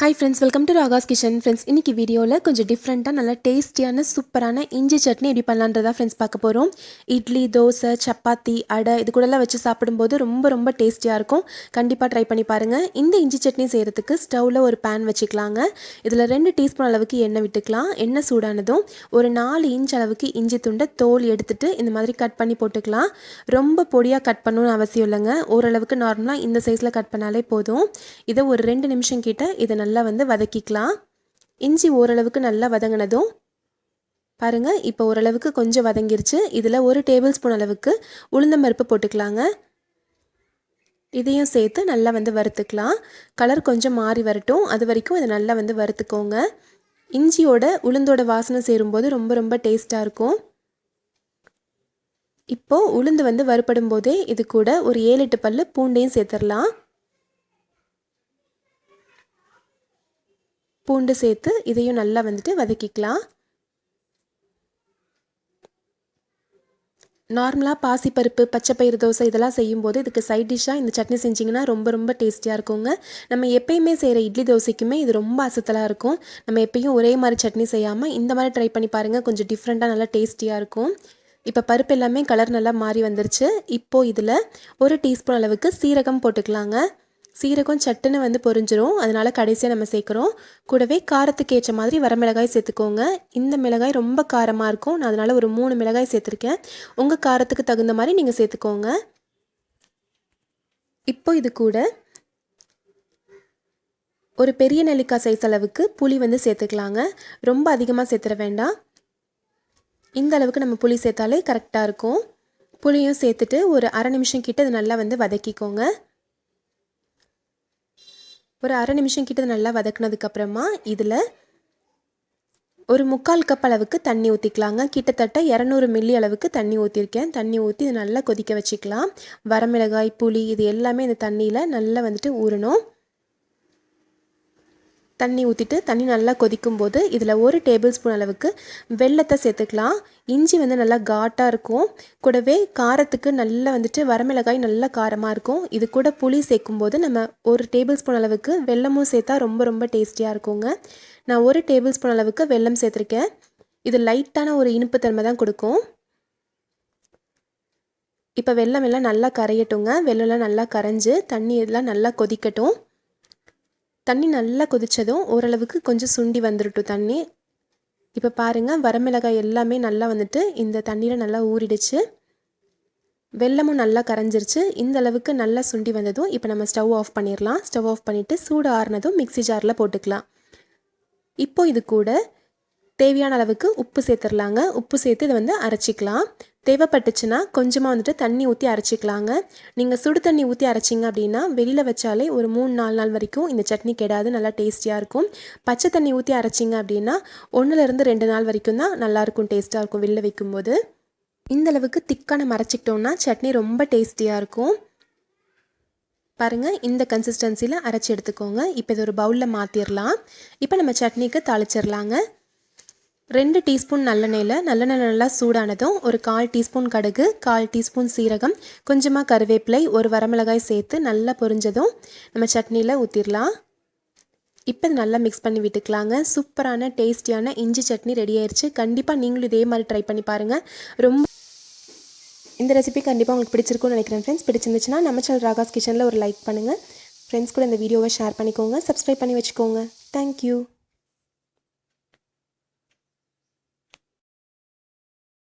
Hi friends, welcome to Raga's Kitchen. Friends, இன்னைக்கு வீடியோல கொஞ்சம் டிஃபரண்டா நல்ல டேஸ்டியான சூப்பரான இஞ்சி சட்னி எப்படி பண்ணலாம்ன்றதா फ्रेंड्स பார்க்க போறோம். இட்லி, தோசை, சப்பாத்தி, அடை இது கூடலாம் வச்சு சாப்பிடும்போது ரொம்ப டேஸ்டியா இருக்கும். கண்டிப்பா ட்ரை பண்ணி பாருங்க. இந்த இஞ்சி சட்னி செய்யறதுக்கு ஸ்டவ்ல ஒரு pan வச்சுக்கலாங்க. இதுல 2 டீஸ்பூன் அளவுக்கு எண்ணெய் விட்டுக்கலாம். எண்ணெய் சூடானதும் ஒரு 4 இன்ச் அளவுக்கு இஞ்சி துண்டை தோல் எடுத்துட்டு இந்த மாதிரி கட் பண்ணி போட்டுக்கலாம். ரொம்ப பொடியா கட் பண்ணணும்னு அவசியம் இல்லைங்க. ஓரளவுக்கு நார்மலா இந்த சைஸ்ல கட் பண்ணாலே போதும். இதை ஒரு 2 நிமிஷம் கிட்ட இதை நல்லா வதக்கிக்கலாம். இஞ்சி ஓரளவுக்கு நல்லா வதங்கினதும் பாருங்க, இப்போ ஓரளவுக்கு கொஞ்சம் வதங்கிருச்சு. இதில் 1 டேபிள் ஸ்பூன் அளவுக்கு உளுந்தம்பருப்பு போட்டுக்கலாங்க. இதையும் சேர்த்து நல்லா வறுத்துக்கலாம். கலர் கொஞ்சம் மாறி வரட்டும், அது வரைக்கும் இதை நல்லா வறுத்துக்கோங்க. இஞ்சியோட உளுந்தோட வாசனை சேரும்போது ரொம்ப டேஸ்ட்டாக இருக்கும். இப்போது உளுந்து வறுபடும் போதே இது கூட ஒரு 7-8 பல்லு பூண்டையும் சேர்த்துடலாம். பூண்டு சேர்த்து இதையும் நல்லா வதக்கிக்கலாம். நார்மலாக பாசிப்பருப்பு, பச்சைப்பயிறு தோசை இதெல்லாம் செய்யும்போது இதுக்கு சைட் டிஷ்ஷாக இந்த சட்னி செஞ்சிங்கன்னா ரொம்ப டேஸ்டியாக இருக்குங்க. நம்ம எப்பயுமே செய்கிற இட்லி தோசைக்குமே இது ரொம்ப அசத்தலாக இருக்கும். நம்ம எப்பயும் ஒரே மாதிரி சட்னி செய்யாமல் இந்த மாதிரி ட்ரை பண்ணி பாருங்கள். கொஞ்சம் டிஃப்ரெண்ட்டாக நல்லா டேஸ்டியாக இருக்கும். இப்போ பருப்பு எல்லாமே கலர் நல்லா மாறி வந்துருச்சு. இப்போது இதில் 1 டீஸ்பூன் அளவுக்கு சீரகம் போட்டுக்கலாங்க. சீரகம் சட்டுன்னு பொரிஞ்சிரும், அதனால கடைசியாக நம்ம சேர்க்குறோம். கூடவே காரத்துக்கு ஏற்ற மாதிரி வரமிளகாய் சேர்த்துக்கோங்க. இந்த மிளகாய் ரொம்ப காரமாக இருக்கும், நான் அதனால் ஒரு 3 மிளகாய் சேர்த்துருக்கேன். உங்கள் காரத்துக்கு தகுந்த மாதிரி நீங்கள் சேர்த்துக்கோங்க. இப்போ இது கூட ஒரு பெரிய நெல்லிக்காய் சைஸ் அளவுக்கு புளி சேர்த்துக்கலாங்க. ரொம்ப அதிகமாக சேர்த்துட வேண்டாம். இந்த அளவுக்கு நம்ம புளி சேர்த்தாலே கரெக்டாக இருக்கும். புளியும் சேர்த்துட்டு ஒரு அரை நிமிஷம் கிட்ட இது நல்லா வதக்கிக்கோங்க. ஒரு அரை நிமிஷம் கிட்ட நல்லா வதக்குனதுக்கப்புறமா இதில் ஒரு 3/4 கப் அளவுக்கு தண்ணி ஊற்றிக்கலாங்க. கிட்டத்தட்ட 200 மில்லி அளவுக்கு தண்ணி ஊற்றிருக்கேன். தண்ணி ஊற்றி இது நல்லா கொதிக்க வச்சுக்கலாம். வரமிளகாய், புளி இது எல்லாமே இந்த தண்ணியில் நல்லா ஊறணும். தண்ணி ஊற்றிட்டு தண்ணி நல்லா கொதிக்கும் போது இதில் 1 டேபிள் ஸ்பூன் அளவுக்கு வெல்லத்தை சேர்த்துக்கலாம். இஞ்சி நல்லா காட்டாக இருக்கும். கூடவே காரத்துக்கு நல்லா வரமிளகாய் நல்லா காரமாக இருக்கும். இது கூட புளி சேர்க்கும்போது நம்ம 1 டேபிள் ஸ்பூன் அளவுக்கு வெல்லமும் சேர்த்தா ரொம்ப டேஸ்டியாக இருக்குங்க. நான் 1 டேபிள் ஸ்பூன் அளவுக்கு வெல்லம் சேர்த்துருக்கேன். இது லைட்டான ஒரு இனிப்பு தன்மை தான் கொடுக்கும். இப்போ வெல்லம் எல்லாம் நல்லா கரையட்டுங்க. வெல்லம்லாம் நல்லா கரைஞ்சி தண்ணி இதெல்லாம் நல்லா கொதிக்கட்டும். தண்ணி நல்லா கொதித்ததும் ஓரளவுக்கு கொஞ்சம் சுண்டி வந்துடட்டும் தண்ணி. இப்போ பாருங்கள், வரமிளகாய் எல்லாமே நல்லா இந்த தண்ணியில் நல்லா ஊறிடுச்சு. வெல்லமும் நல்லா கரைஞ்சிருச்சு. இந்த அளவுக்கு நல்லா சுண்டி வந்ததும் இப்போ நம்ம ஸ்டவ் ஆஃப் பண்ணிடலாம். ஸ்டவ் ஆஃப் பண்ணிவிட்டு சூடு ஆறுனதும் மிக்ஸி ஜாரில் போட்டுக்கலாம். இப்போ இது கூட தேவையான அளவுக்கு உப்பு சேர்த்துடலாங்க. உப்பு சேர்த்து இதை அரைச்சிக்கலாம். தேவைப்பட்டுச்சுன்னா கொஞ்சமாக தண்ணி ஊற்றி அரைச்சிக்கலாங்க. நீங்கள் சுடு தண்ணி ஊற்றி அரைச்சிங்க அப்படின்னா வெளியில் வச்சாலே ஒரு 3-4 நாள் வரைக்கும் இந்த சட்னி கெடாது, நல்லா டேஸ்டியாக இருக்கும். பச்சை தண்ணி ஊற்றி அரைச்சிங்க அப்படின்னா 1-2 நாள் வரைக்கும் தான் நல்லாயிருக்கும், டேஸ்ட்டாக இருக்கும் வெளில வைக்கும்போது. இந்தளவுக்கு திக்காக நம்ம அரைச்சிக்கிட்டோம்னா சட்னி ரொம்ப டேஸ்டியாக இருக்கும். பாருங்கள், இந்த கன்சிஸ்டன்சியில் அரைச்சி எடுத்துக்கோங்க. இப்போ இது ஒரு பவுலில் மாற்றிடலாம். இப்போ நம்ம சட்னிக்கு தாளிச்சிடலாங்க. 2 டீஸ்பூன் நல்லெண்ணெய் நல்லா சூடானதும் ஒரு 1/4 டீஸ்பூன் கடுகு, 1/4 டீஸ்பூன் சீரகம், கொஞ்சமாக கருவேப்பிலை, ஒரு வரமிளகாய் சேர்த்து நல்லா பொரிஞ்சதும் நம்ம சட்னியில் ஊற்றிடலாம். இப்போ இது நல்லா மிக்ஸ் பண்ணி விட்டுக்கலாங்க. சூப்பரான டேஸ்டியான இஞ்சி சட்னி ரெடி ஆயிடுச்சு. கண்டிப்பாக நீங்களும் இதே மாதிரி ட்ரை பண்ணி பாருங்கள். இந்த ரெசிபி கண்டிப்பாக உங்களுக்கு பிடிச்சிருக்கும்னு நினைக்கிறேன் ஃப்ரெண்ட்ஸ். பிடிச்சிருந்துச்சுன்னா நம்ம சேனல் ராகாஸ் கிச்சனில் ஒரு லைக் பண்ணுங்கள். ஃப்ரெண்ட்ஸ் கூட இந்த வீடியோவை ஷேர் பண்ணிக்கோங்க. சப்ஸ்கிரைப் பண்ணி வச்சுக்கோங்க. தேங்க்யூ.